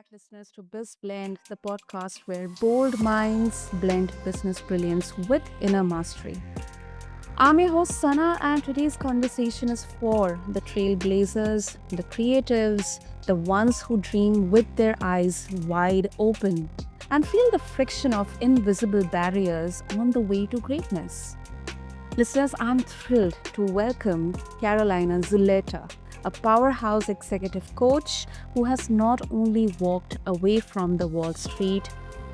back, listeners, to BizBlend, the podcast where bold minds blend business brilliance with inner mastery. I'm your host, Sana, and today's conversation is for the trailblazers, the creatives, the ones who dream with their eyes wide open and feel the friction of invisible barriers on the way to greatness. Listeners, I'm thrilled to welcome Carolina Zuleta, a powerhouse executive coach who has not only walked away from the Wall Street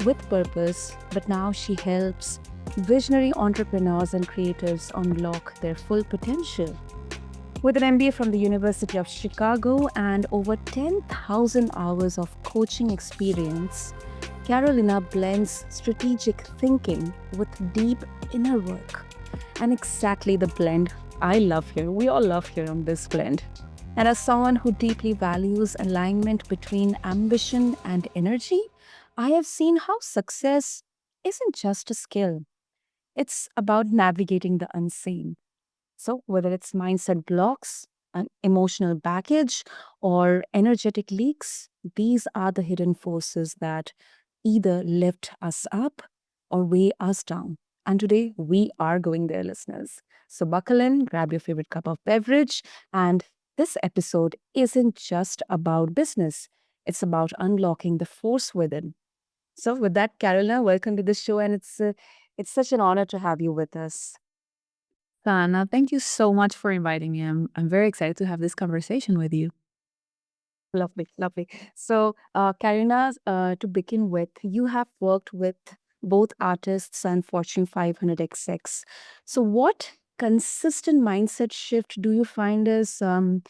with purpose, but now she helps visionary entrepreneurs and creatives unlock their full potential. With an MBA from the University of Chicago and over 10,000 hours of coaching experience, Carolina blends strategic thinking with deep inner work, and exactly the blend I love here. We all love here on this blend. And as someone who deeply values alignment between ambition and energy, I have seen how success isn't just a skill, it's about navigating the unseen. So, whether it's mindset blocks, an emotional baggage, or energetic leaks, these are the hidden forces that either lift us up or weigh us down. And today we are going there, listeners. So, buckle in, grab your favorite cup of beverage, and this episode isn't just about business, it's about unlocking the force within. So, with that, Carolina, welcome to the show, and it's such an honor to have you with us. Sana, thank you so much for inviting me. I'm very excited to have this conversation with you. Lovely, lovely. So, Karina, to begin with, you have worked with both artists and Fortune 500 execs. So, what consistent mindset shift do you find is non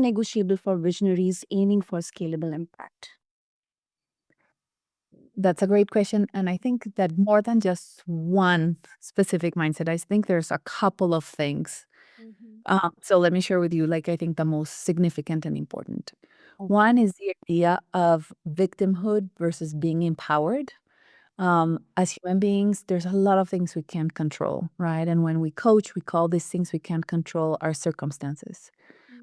negotiable for visionaries aiming for scalable impact? That's a great question. And I think that more than just one specific mindset, I think there's a couple of things. Mhm. So let me share with you, like, I think the most significant and important. Okay. One is the idea of victimhood versus being empowered. As human beings, there's a lot of things we can't control, right? And when we coach, we call these things we can't control our circumstances.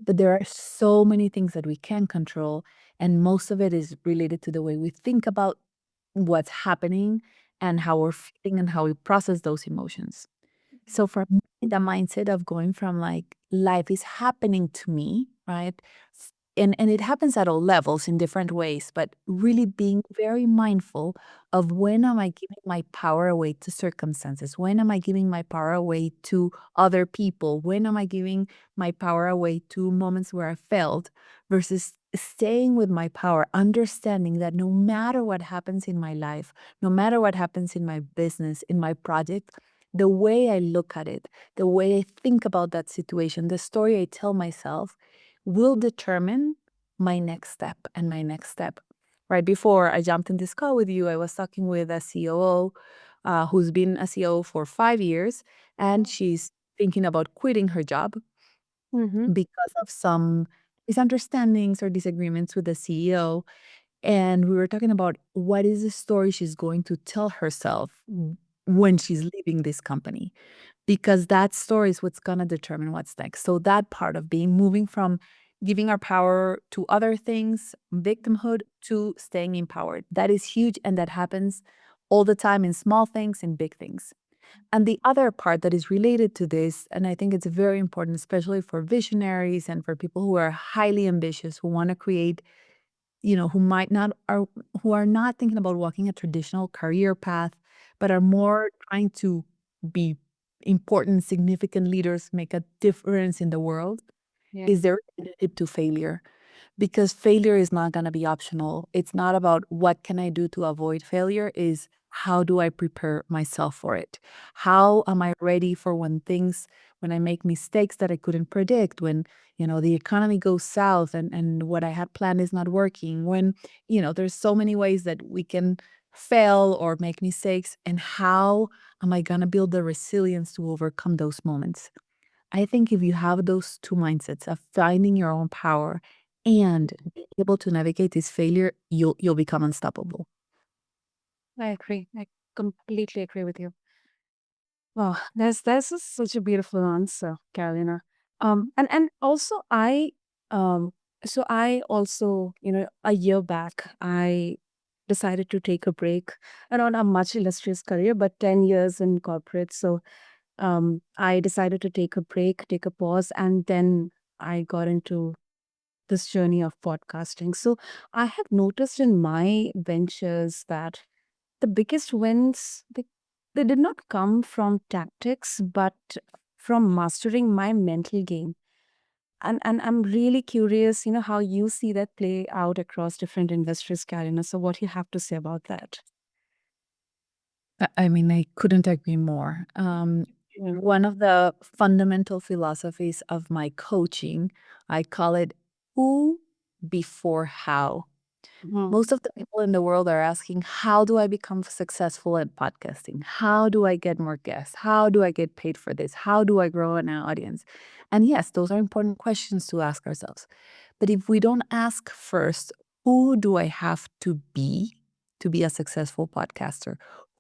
But there are so many things that we can control, and most of it is related to the way we think about what's happening and how we're feeling and how we process those emotions. So for me, the mindset of going from like life is happening to me, right? And it happens at all levels in different ways, but really being very mindful of when am I giving my power away to circumstances? When am I giving my power away to other people? When am I giving my power away to moments where I failed versus staying with my power, understanding that no matter what happens in my life, no matter what happens in my business, in my project, the way I look at it, the way I think about that situation, the story I tell myself will determine my next step and my next step. Right before I jumped in this call with you, I was talking with a COO who's been a COO for 5 years, and she's thinking about quitting her job Mm-hmm. because of some misunderstandings or disagreements with the CEO. And we were talking about what is the story she's going to tell herself when she's leaving this company, because that story is what's going to determine what's next. So that part of being moving from giving our power to other things, victimhood, to staying empowered, that is huge, and that happens all the time in small things and big things. And the other part that is related to this, and I think it's very important, especially for visionaries and for people who are highly ambitious, who want to create, who might not are who are not thinking about walking a traditional career path, but are more trying to be important, significant leaders, make a difference in the world, Yeah. is their relationship to failure. Because failure is not going to be optional. It's not about what can I do to avoid failure, is how do I prepare myself for it? How am I ready for when I make mistakes that I couldn't predict, when, the economy goes south and what I had planned is not working, when, there's so many ways that we can fail or make mistakes, and how am I going to build the resilience to overcome those moments? I think if you have those two mindsets of finding your own power and being able to navigate this failure, you'll become unstoppable. I agree. I completely agree with you. Wow, such a beautiful answer, Carolina. And also I So I also, a year back, I decided to take a break. And not a much illustrious career, but 10 years in corporate. So I decided to take a break, take a pause, and then I got into this journey of podcasting. So I have noticed in my ventures that the biggest wins, they did not come from tactics, but from mastering my mental game. And I'm really curious, how you see that play out across different industries, Karina. So what you have to say about that? I mean, I couldn't agree more. Yeah. One of the fundamental philosophies of my coaching, I call it who before how. Mhm. Most of the people in the world are asking, how do I become successful at podcasting? How do I get more guests? How do I get paid for this? How do I grow an audience? And yes, those are important questions to ask ourselves. But if we don't ask first, who do I have to be a successful podcaster?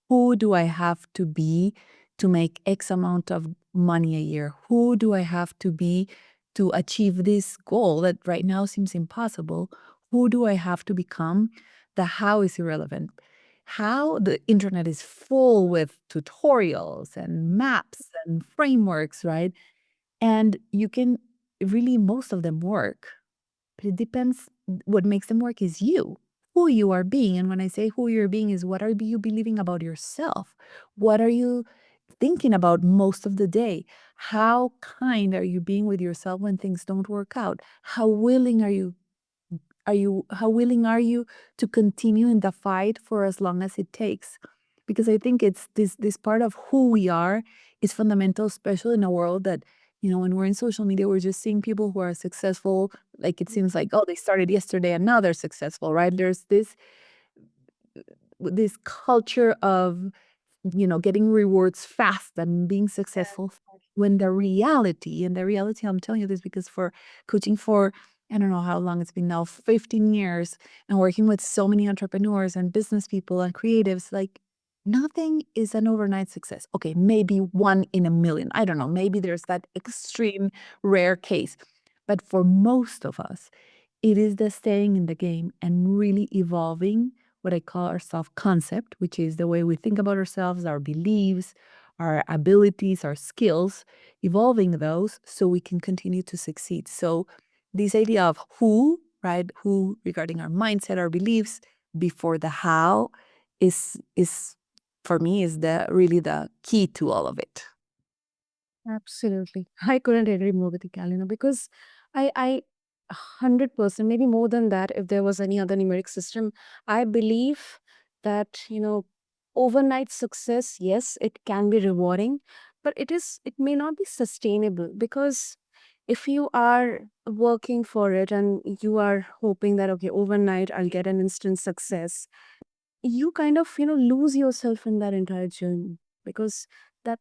Who do I have to make X amount of money a year? Who do I have to be to achieve this goal that right now seems impossible? Who do I have to become? The how is irrelevant. How the internet is full with tutorials and maps and frameworks, right? And you can really, most of them work, but it depends. What makes them work is you, who you are being. And when I say who you're being, is what are you believing about yourself? What are you thinking about most of the day? How kind are you being with yourself when things don't work out? How willing are you to continue in the fight for as long as it takes? Because I think it's this part of who we are is fundamental, especially in a world that, when we're in social media, we're just seeing people who are successful. Like it seems like, oh, they started yesterday and now they're successful, right? There's this culture of getting rewards fast and being successful when the reality, I'm telling you this because for coaching for, I don't know how long it's been now, 15 years, and working with so many entrepreneurs and business people and creatives, like nothing is an overnight success. Okay, maybe one in a million. I don't know. Maybe there's that extreme rare case. But for most of us, it is the staying in the game and really evolving what I call our self concept, which is the way we think about ourselves, our beliefs, our abilities, our skills, evolving those so we can continue to succeed. So, this idea of who, right? Who regarding our mindset, our beliefs before the how is for me is the really the key to all of it. Absolutely. I couldn't agree more with you, Kalina, because I 100%, maybe more than that, if there was any other numeric system, I believe that, overnight success, yes, it can be rewarding, but it may not be sustainable because if you are working for it and you are hoping that, okay, overnight I'll get an instant success, you kind of lose yourself in that entire journey because that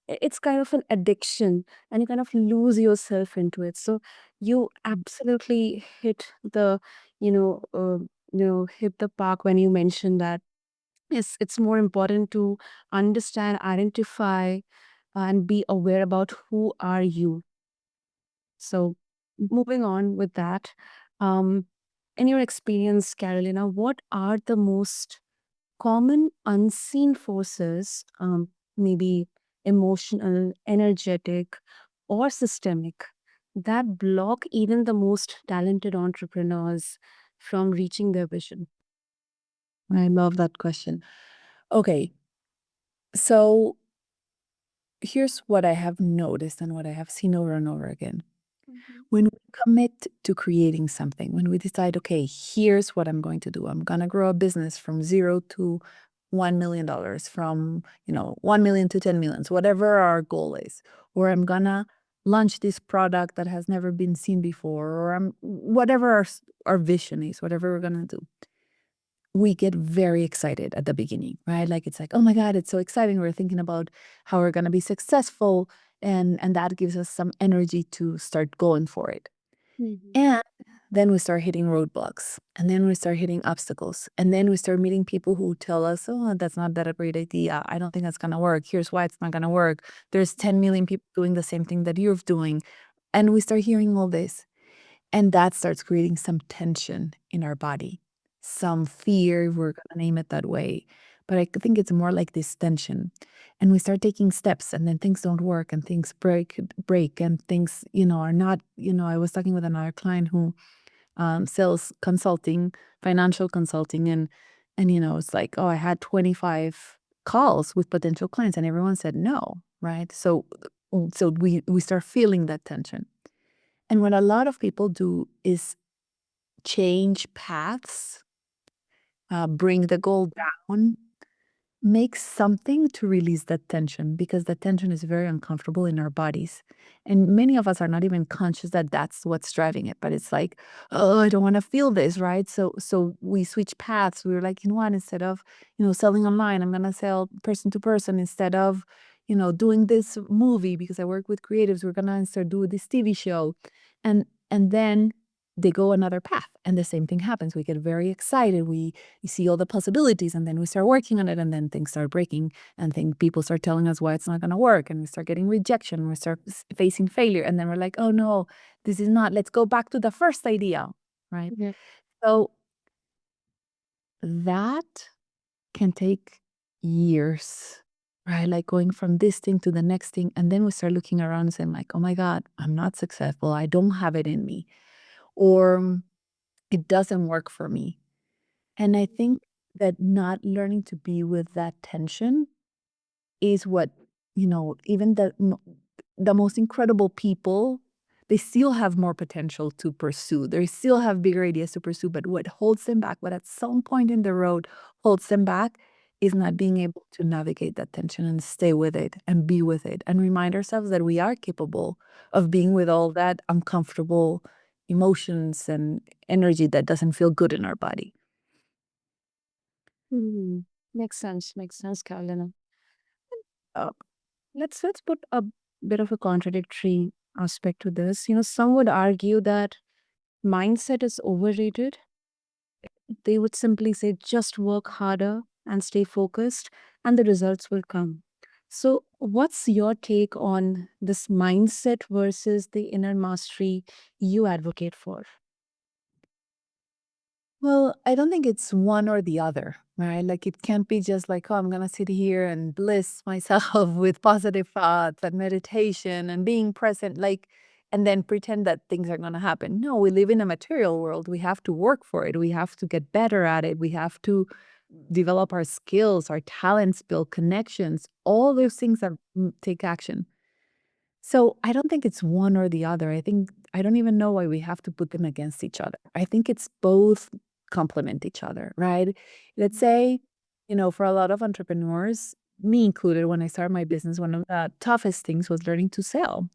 it's kind of an addiction and you kind of lose yourself into it. So you absolutely hit the hit the park when you mentioned that it's more important to understand, identify, and be aware about who are you. So moving on with that, um in your experience, Carolina, what are the most common unseen forces, maybe emotional, energetic, or systemic, that block even the most talented entrepreneurs from reaching their vision? I love that question. Okay, so here's what I have noticed and what I have seen over and over again. Mhm. When we commit to creating something, when we decide, okay, here's what I'm going to do. I'm going to grow a business from 0 to $1 million, from, 1 million to 10 millions, whatever our goal is. Or I'm going to launch this product that has never been seen before, or whatever our vision is, whatever we're going to do. We get very excited at the beginning, right? Like it's like, oh my God, it's so exciting. We're thinking about how we're gonna be successful. And that gives us some energy to start going for it. Mhm. And then we start hitting roadblocks. And then we start hitting obstacles. And then we start meeting people who tell us, oh, that's not that a great idea. I don't think that's gonna work. Here's why it's not gonna work. There's 10 million people doing the same thing that you're doing. And we start hearing all this. And that starts creating some tension in our body, some fear, we're gonna name it that way. But I think it's more like this tension. And we start taking steps and then things don't work and things break and things, are not, I was talking with another client who sells consulting, financial consulting, and it's like, oh, I had 25 calls with potential clients and everyone said no, right? So we start feeling that tension. And what a lot of people do is change paths, bring the goal down, make something to release that tension because the tension is very uncomfortable in our bodies. And many of us are not even conscious that that's what's driving it. But it's like, oh, I don't want to feel this, right? So we switch paths. We were like, you know what, instead of, selling online, I'm gonna sell person to person instead of, doing this movie because I work with creatives, we're gonna start doing this TV show. And then they go another path and the same thing happens. We get very excited. We see all the possibilities and then we start working on it and then things start breaking and then people start telling us why it's not going to work and we start getting rejection. We start facing failure and then we're like, oh no, this is not, let's go back to the first idea, right? Yeah. So that can take years, right? Like going from this thing to the next thing. And then we start looking around and saying like, oh my God, I'm not successful. I don't have it in me. Or it doesn't work for me. And I think that not learning to be with that tension is what, even the most incredible people, they still have more potential to pursue. They still have bigger ideas to pursue, but what holds them back, what at some point in the road holds them back is not being able to navigate that tension and stay with it and be with it and remind ourselves that we are capable of being with all that uncomfortable emotions and energy that doesn't feel good in our body. Hmm. Makes sense, Carolina. Uh, let's put a bit of a contradictory aspect to this. Some would argue that mindset is overrated. They would simply say just work harder and stay focused, and the results will come. So, what's your take on this mindset versus the inner mastery you advocate for? Well, I don't think it's one or the other, right? Like it can't be just like, oh, I'm gonna sit here and bliss myself with positive thoughts and meditation and being present, like, and then pretend that things are gonna happen. No, we live in a material world. We have to work for it. We have to get better at it. We have to develop our skills, our talents, build connections. All those things that take action. So I don't think it's one or the other. I don't even know why we have to put them against each other. I think it's both complement each other, right? Let's say, for a lot of entrepreneurs, me included, when I started my business, one of the toughest things was learning to sell,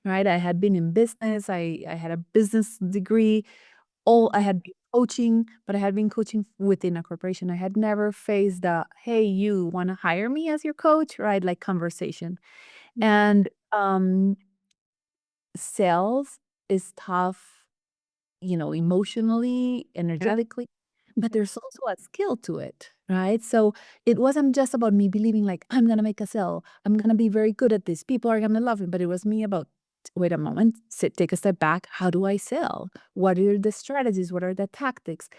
right? I had been in business, I had a business degree, all I had been coaching, but I had been coaching within a corporation. I had never faced the, hey, you want to hire me as your coach, right? Like conversation. And sales is tough, emotionally, energetically, but there's also a skill to it, right? So it wasn't just about me believing like I'm gonna make a sale, I'm gonna be very good at this, people are gonna love it, but it was me about wait a moment, take a step back. How do I sell? What are the strategies? What are the tactics?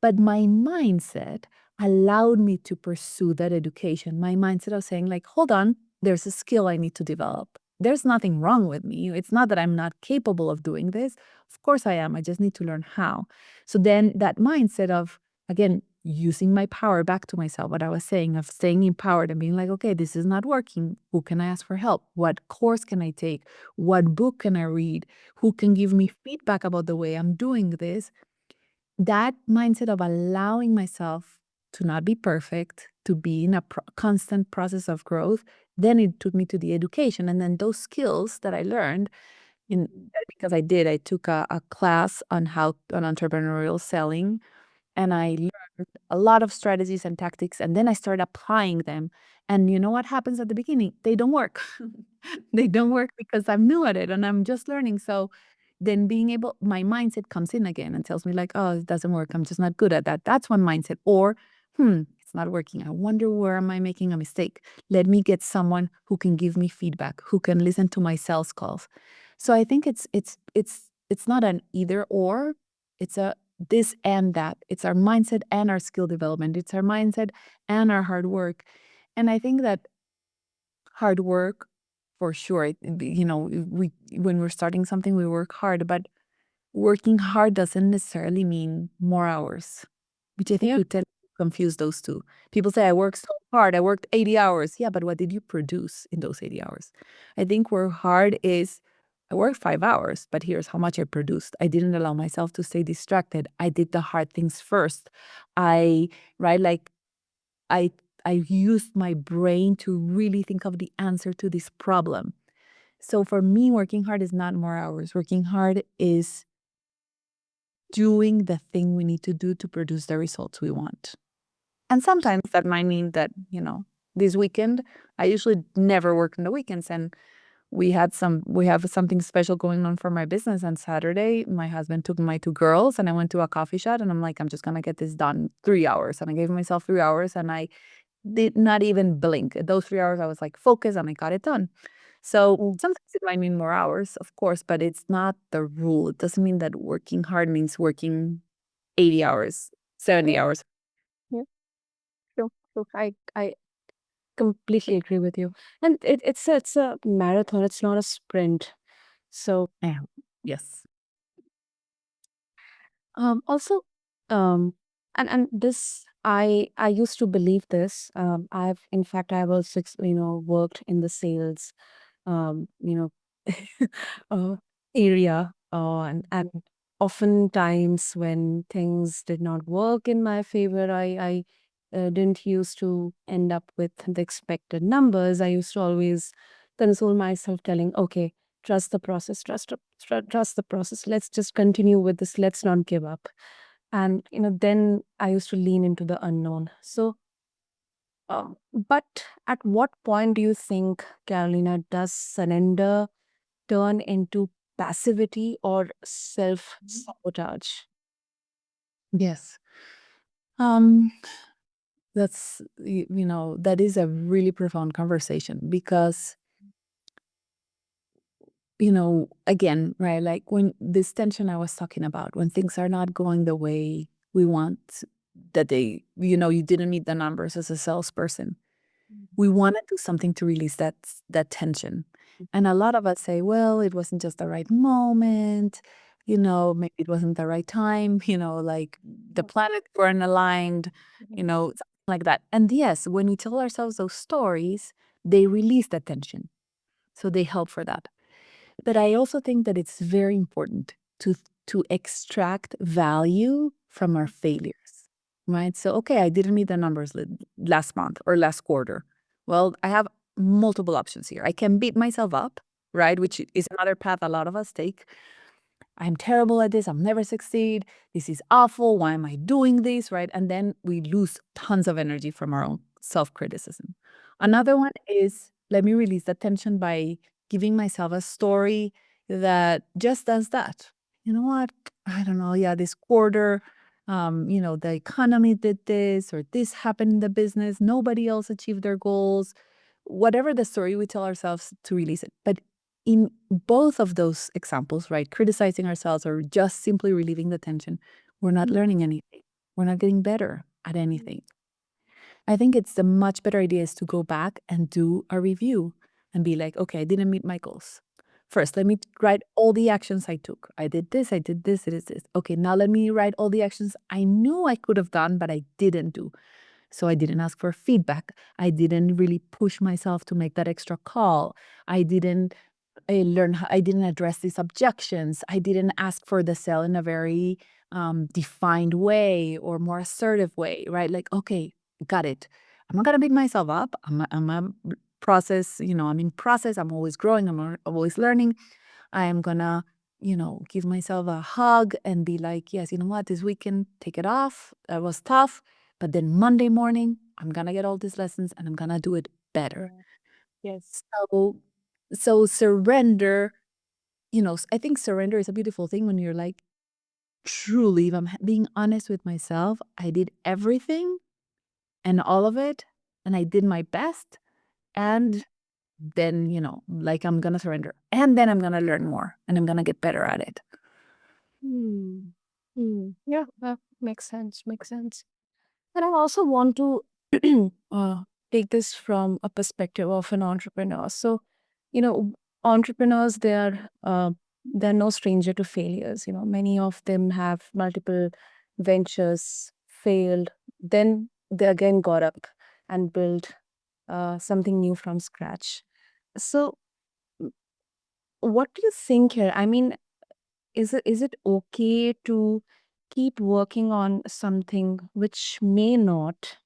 But my mindset allowed me to pursue that education. My mindset of saying, like, hold on, there's a skill I need to develop. There's nothing wrong with me. It's not that I'm not capable of doing this. Of course I am. I just need to learn how. So then that mindset of, again, using my power back to myself, what I was saying, of staying empowered and being like, okay, this is not working. Who can I ask for help? What course can I take? What book can I read? Who can give me feedback about the way I'm doing this? That mindset of allowing myself to not be perfect, to be in a constant process of growth, then it took me to the education. And then those skills that I learned in because I took a class on how on entrepreneurial selling and I learned a lot of strategies and tactics and then I started applying them. And you know what happens at the beginning? They don't work. They don't work because I'm new at it and I'm just learning. So then being able my mindset comes in again and tells me like, "Oh, it doesn't work. I'm just not good at that." That's one mindset. Or, it's not working. I wonder where am I making a mistake? Let me get someone who can give me feedback, who can listen to my sales calls. So I think it's not an either or, it's a this and that. It's our mindset and our skill development. It's our mindset and our hard work. And I think that hard work, for sure, we when we're starting something, we work hard, but working hard doesn't necessarily mean more hours, which I think Yeah. we tend to confuse those two. People say, I worked so hard, I worked 80 hours. Yeah, but what did you produce in those 80 hours? I think work hard is, I worked 5 hours, but here's how much I produced. I didn't allow myself to stay distracted. I did the hard things first. I, right, like I I used my brain to really think of the answer to this problem. So for me, working hard is not more hours. Working hard is doing the thing we need to do to produce the results we want. And sometimes that might mean that, this weekend, I usually never work on the weekends. And we have something special going on for my business on Saturday. My husband took my two girls and I went to a coffee shop and I'm like, I'm just gonna get this done 3 hours. And I gave myself 3 hours and I did not even blink. Those 3 hours I was like focused and I got it done. So Mm. sometimes it might mean more hours, of course, but it's not the rule. It doesn't mean that working hard means working 80 hours, 70 Yeah. hours. Yeah. True. True. I completely agree with you. And it's a marathon. It's not a sprint. So Yeah. Yes. also and this I used to believe this. I've also worked in the sales um, you know, uh, area. And oftentimes when things did not work in my favor, I didn't used to end up with the expected numbers. I used to always console myself, telling, okay, trust the process, trust the process. Let's just continue with this. Let's not give up. And then I used to lean into the unknown. So but at what point do you think, Carolina, does surrender turn into passivity or self sabotage? Yes. Um, that is a really profound conversation because, again, right, like when this tension I was talking about, when things are not going the way we want, that you didn't meet the numbers as a salesperson. We want to do something to release that tension. And a lot of us say, well, it wasn't just the right moment, maybe it wasn't the right time, like the planets weren't aligned, something like that. And yes, when we tell ourselves those stories, they release that tension. So they help for that. But I also think that it's very important to extract value from our failures, right? So, okay, I didn't meet the numbers last month or last quarter. Well, I have multiple options here. I can beat myself up, right? Which is another path a lot of us take. I'm terrible at this. I'll never succeed. This is awful. Why am I doing this? Right. And then we lose tons of energy from our own self criticism. Another one is let me release the tension by giving myself a story that just does that. You know what? I don't know. Yeah, this quarter, the economy did this or this happened in the business. Nobody else achieved their goals. Whatever the story we tell ourselves to release it. But in both of those examples, right, criticizing ourselves or just simply relieving the tension, we're not learning anything. We're not getting better at anything. I think it's the much better idea is to go back and do a review and be like, okay, I didn't meet my goals. First, let me write all the actions I took. I did this, it is this. Okay, now let me write all the actions I knew I could have done, but I didn't do. So I didn't ask for feedback. I didn't really push myself to make that extra call. I didn't I didn't address these objections. I didn't ask for the sale in a very defined way or more assertive way, right? Like, okay, got it. I'm not gonna beat myself up. I'm a process, I'm in process. I'm always growing. Always learning. I am gonna, give myself a hug and be like, yes, you know what, this weekend, take it off. That was tough. But then Monday morning, I'm gonna get all these lessons and I'm gonna do it better. Yeah. Yes. So surrender, I think surrender is a beautiful thing when you're like, truly, if I'm being honest with myself, I did everything and all of it, and I did my best. And then, like I'm gonna surrender. And then I'm gonna learn more and I'm gonna get better at it. Hmm. Hmm. Yeah, that makes sense. Makes sense. And I also want to uh, take this from a perspective of an entrepreneur. So, entrepreneurs, they're no stranger to failures. Many of them have multiple ventures, failed, then they again got up and built something new from scratch. So, what do you think here? I mean, is it okay to keep working on something which may not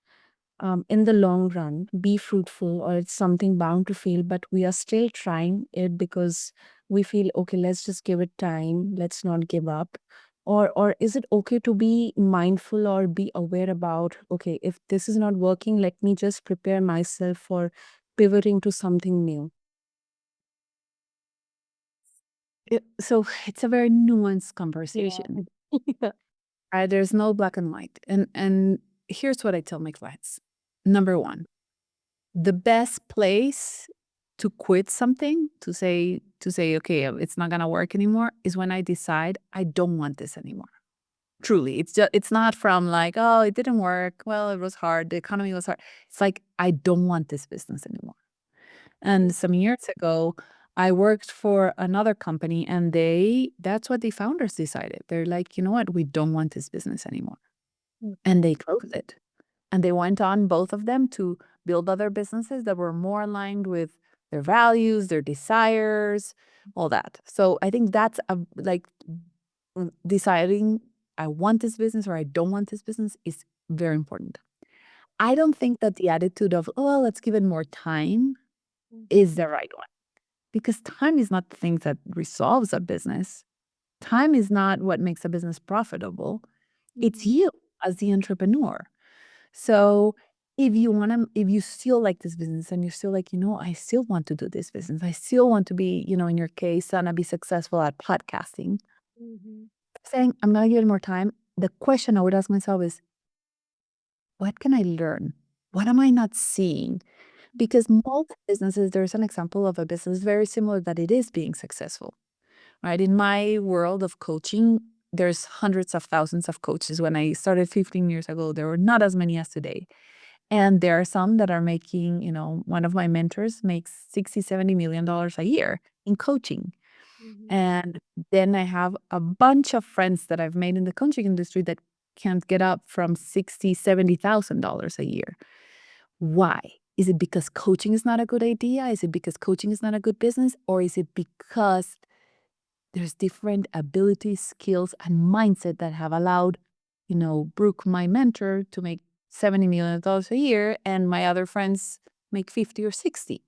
in the long run be fruitful, or it's something bound to fail, but we are still trying it because we feel, okay, let's just give it time, let's not give up? Or is it okay to be mindful or be aware about, okay, if this is not working, let me just prepare myself for pivoting to something new? So it's a very nuanced Yeah. conversation. Yeah. There's no black and white. And here's what I tell my clients. Number one, the best place to quit something, to say, okay, it's not gonna work anymore, is when I decide I don't want this anymore. Truly. It's not from like, oh, it didn't work. Well, it was hard. The economy was hard. It's like I don't want this business anymore. And some years ago, I worked for another company and that's what the founders decided. They're like, you know what, we don't want this business anymore. And they closed it. And they went on, both of them, to build other businesses that were more aligned with their values, their desires, all that. So I think that's deciding I want this business or I don't want this business is very important. I don't think that the attitude of, oh, well, let's give it more time is the right one, because time is not the thing that resolves a business. Time is not what makes a business profitable. It's Mhm. you as the entrepreneur. So if you still like this business and you're still like, I still want to do this business. I still want to be, in your case, Sana, be successful at podcasting. Mhm. Saying, I'm gonna give it more time. The question I would ask myself is, what can I learn? What am I not seeing? Because most businesses, there's an example of a business very similar that it is being successful, right? In my world of coaching, there's hundreds of thousands of coaches. When I started 15 years ago, there were not as many as today. And there are some that are making, one of my mentors makes 60, $70 million a year in coaching. Mhm. And then I have a bunch of friends that I've made in the coaching industry that can't get up from 60, $70,000 a year. Why? Is it because coaching is not a good idea? Is it because coaching is not a good business? Or is it because there's different abilities, skills, and mindset that have allowed, Brooke, my mentor, to make $70 million a year, and my other friends make 50 or 60?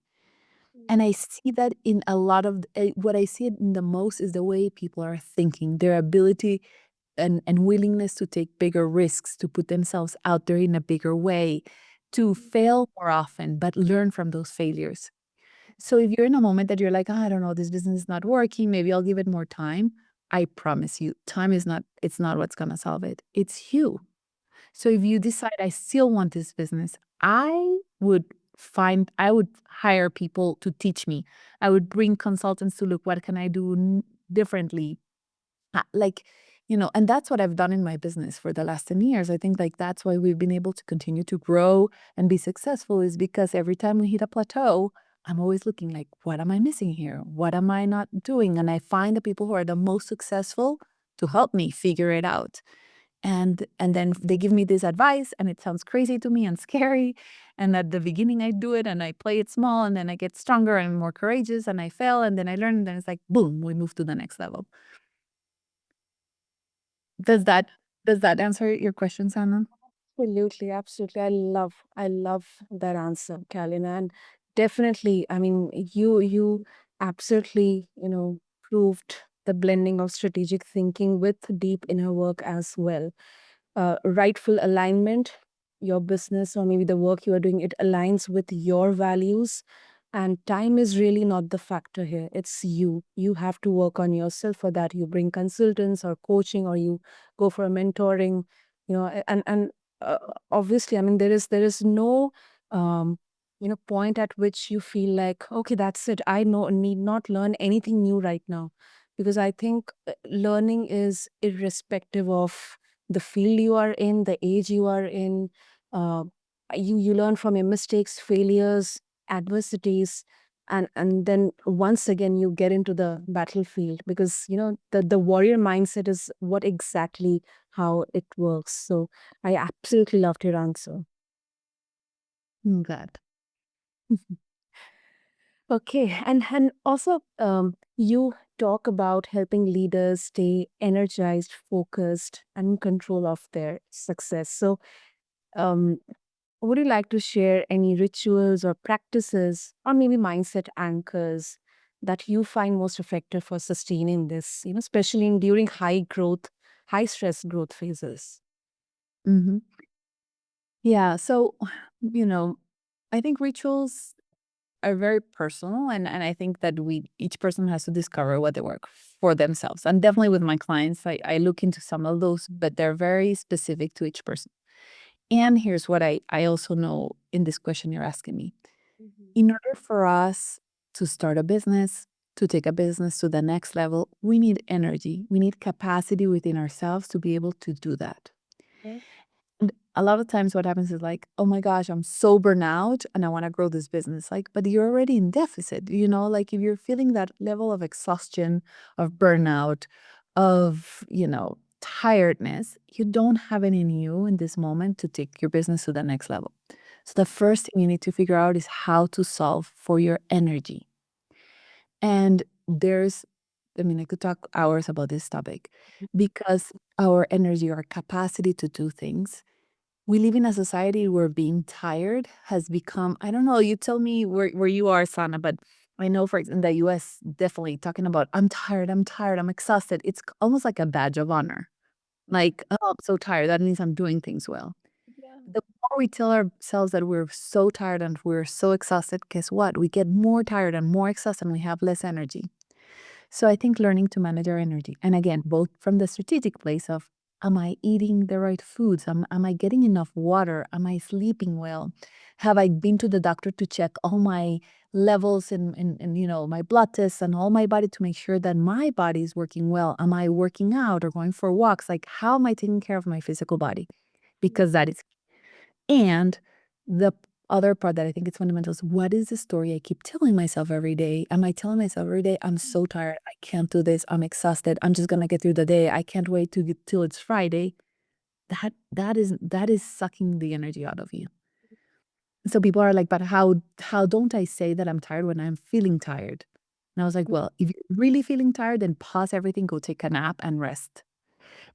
And I see that in a lot of what I see it in the most is the way people are thinking, their ability and willingness to take bigger risks, to put themselves out there in a bigger way, to fail more often, but learn from those failures. So if you're in a moment that you're like, "Ah, I don't know, this business is not working, maybe I'll give it more time." I promise you, time is not, it's not what's gonna solve it. It's you. So if you decide I still want this business, I would hire people to teach me. I would bring consultants to look, what can I do differently? Like, and that's what I've done in my business for the last 10 years. I think like that's why we've been able to continue to grow and be successful, is because every time we hit a plateau, I'm always looking like, what am I missing here? What am I not doing? And I find the people who are the most successful to help me figure it out. And then they give me this advice and it sounds crazy to me and scary. And at the beginning I do it and I play it small, and then I get stronger and more courageous and I fail and then I learn, and then it's like boom, we move to the next level. Does that does that answer your question, Sana? Absolutely, absolutely. I love that answer, Kalina. And definitely, I mean, you absolutely, proved the blending of strategic thinking with deep inner work as well. Rightful alignment, your business or maybe the work you are doing, it aligns with your values. And time is really not the factor here. It's you. You have to work on yourself. For that, you bring consultants or coaching, or you go for a mentoring, and uh, obviously, I mean, there is no point at which you feel like, okay, that's it. I know need not learn anything new right now. because I think learning is irrespective of the field you are in, the age you are in. Uh, you learn from your mistakes, failures, adversities, and then once again you get into the battlefield, because the warrior mindset is what exactly how it works. So I absolutely loved your answer. I'm glad. Okay, and also you talk about helping leaders stay energized, focused, and in control of their success. So, um, would you like to share any rituals or practices, or maybe mindset anchors that you find most effective for sustaining this? Especially during high growth, high stress growth phases. Mhm. Yeah, so, you know, I think rituals are very personal, and I think that each person has to discover what they work for themselves. And definitely with my clients, I look into some of those, but they're very specific to each person. And here's what I also know in this question you're asking me. Mhm. In order for us to start a business, to take a business to the next level, we need energy. We need capacity within ourselves to be able to do that. Okay. And a lot of times what happens is like, oh my gosh, I'm so burnout and I want to grow this business. Like, but you're already in deficit, like if you're feeling that level of exhaustion, of burnout, of, tiredness, you don't have it in you in this moment to take your business to the next level. So the first thing you need to figure out is how to solve for your energy. And I could talk hours about this topic because our energy, our capacity to do things, we live in a society where being tired has become, I don't know, you tell me where you are, Sana, but I know in the US, definitely talking about, I'm tired, I'm exhausted. It's almost like a badge of honor. Like, oh, I'm so tired. That means I'm doing things well. Yeah. The more we tell ourselves that we're so tired and we're so exhausted, guess what? We get more tired and more exhausted and we have less energy. So I think learning to manage our energy, and again, both from the strategic place of, am I eating the right foods? Am I getting enough water? Am I sleeping well? Have I been to the doctor to check all my levels and my blood tests and all my body to make sure that my body is working well? Am I working out or going for walks? Like, how am I taking care of my physical body? Because that is, and the other part that I think is fundamental is, what is the story I keep telling myself every day? Am I telling myself every day, I'm so tired, I can't do this, I'm exhausted, I'm just gonna get through the day, I can't wait to get till it's Friday. That is sucking the energy out of you. So people are like, but how don't I say that I'm tired when I'm feeling tired? And I was like, well, if you're really feeling tired, then pause everything, go take a nap and rest.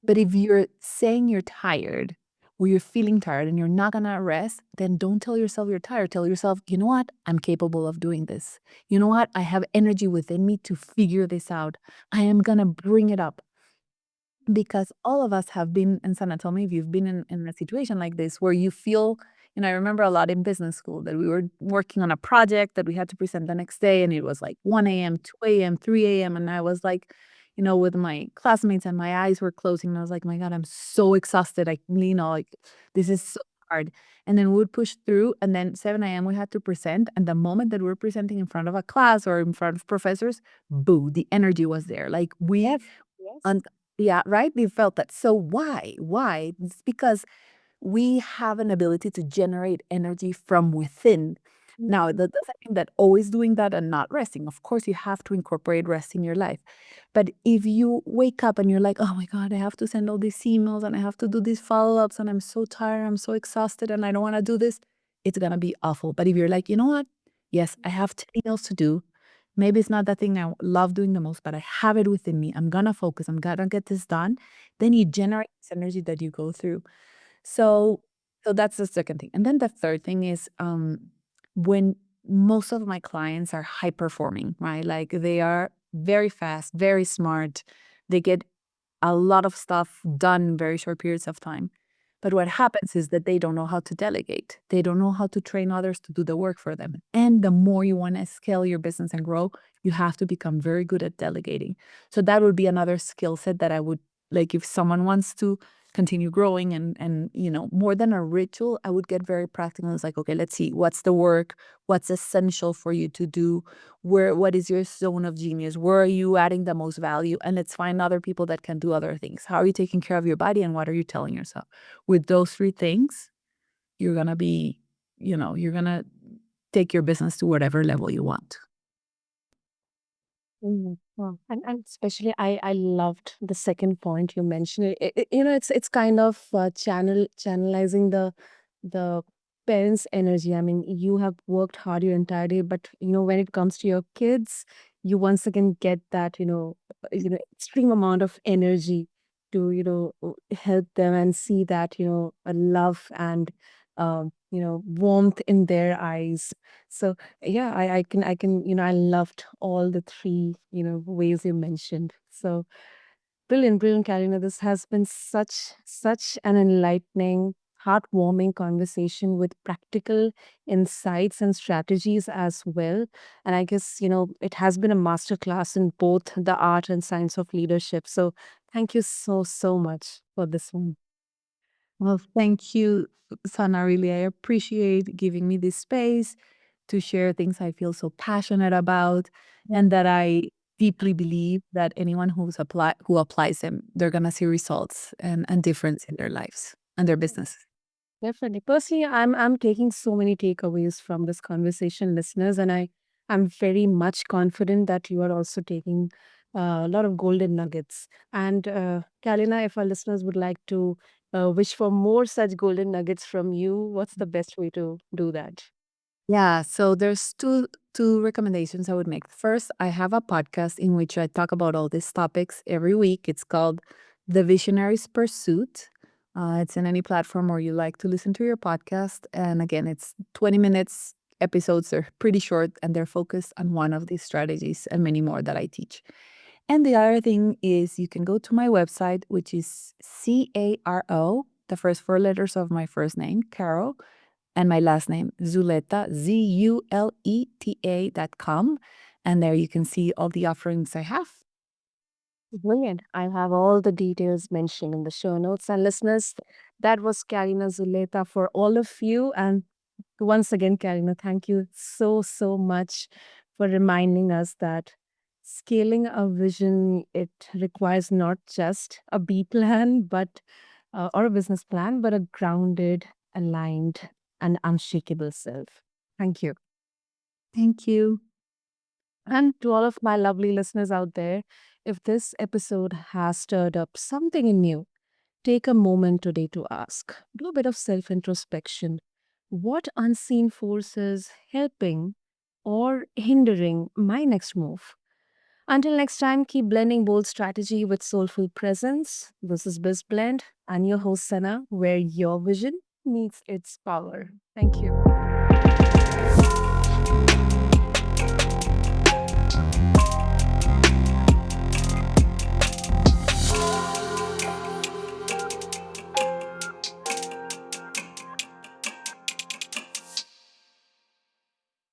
But if you're saying you're tired or you're feeling tired and you're not gonna rest, then don't tell yourself you're tired. Tell yourself, you know what? I'm capable of doing this. You know what? I have energy within me to figure this out. I am gonna bring it up. Because all of us have been, and Sana, tell me if you've been in a situation like this where you feel, I remember a lot in business school that we were working on a project that we had to present the next day, and it was like 1 a.m., 2 a.m., 3 a.m. And I was like, with my classmates, and my eyes were closing. And I was like, my God, I'm so exhausted. Like, this is so hard. And then we would push through, and then 7 a.m. we had to present. And the moment that we're presenting in front of a class or in front of professors, boo, the energy was there. Like we Yes. Yes. un yeah, right? We felt that. So why? Why? It's because we have an ability to generate energy from within. Now, Mhm. that doesn't mean that always doing that and not resting. Of course, you have to incorporate rest in your life. But if you wake up and you're like, oh my God, I have to send all these emails and I have to do these follow-ups and I'm so tired, I'm so exhausted and I don't want to do this, it's gonna be awful. But if you're like, you know what? Yes, I have 10 emails to do. Maybe it's not that thing I love doing the most, but I have it within me. I'm gonna focus. I'm gonna get this done. Then you generate this energy that you go through. So so that's the second thing. And then the third thing is, when most of my clients are high performing, right? Like they are very fast, very smart. They get a lot of stuff done in very short periods of time. But what happens is that they don't know how to delegate. They don't know how to train others to do the work for them. And the more you want to scale your business and grow, you have to become very good at delegating. So that would be another skill set that I would like, if someone wants to continue growing and more than a ritual, I would get very practical. It's like, okay, let's see what's the work, what's essential for you to do, what is your zone of genius, where are you adding the most value, and let's find other people that can do other things. How are you taking care of your body, and what are you telling yourself? With those three things, you're gonna be, you're gonna take your business to whatever level you want. Wow. And especially I loved the second point you mentioned. It's kind of channelizing the parents' energy. I mean, you have worked hard your entire day, but when it comes to your kids, you once again get that extreme amount of energy to help them and see that a love and warmth in their eyes. So yeah, I loved all the three ways you mentioned. So brilliant, brilliant, Karina. This has been such an enlightening, heartwarming conversation with practical insights and strategies as well. And I guess it has been a masterclass in both the art and science of leadership. So thank you so much for this one. Well, thank you, Sana. Really, I appreciate giving me this space to share things I feel so passionate about, and that I deeply believe that anyone who applies them, they're gonna see results and difference in their lives and their business. Definitely. Personally, I'm taking so many takeaways from this conversation, listeners, and I'm very much confident that you are also taking a lot of golden nuggets. And Kalina, if our listeners would like to wish for more such golden nuggets from you, what's the best way to do that? Yeah, so there's two recommendations I would make. First, I have a podcast in which I talk about all these topics every week. It's called The Visionaries Pursuit. It's in any platform where you like to listen to your podcast. And again, it's 20 minutes episodes. They're pretty short and they're focused on one of these strategies and many more that I teach. And the other thing is you can go to my website, which is CARO, the first four letters of my first name, Caro, and my last name, Zuleta, ZULETA.com. And there you can see all the offerings I have. Brilliant. I have all the details mentioned in the show notes. And listeners, that was Karina Zuleta for all of you. And once again, Karina, thank you so much for reminding us that scaling a vision, it requires not just a B plan, but or a business plan, but a grounded, aligned, and unshakable self. Thank you. Thank you. And to all of my lovely listeners out there, if this episode has stirred up something in you, take a moment today to ask. Do a bit of self introspection. What unseen forces helping or hindering my next move? Until next time, keep blending bold strategy with soulful presence. This is BizBlend. I'm your host, Sana, where your vision meets its power. Thank you.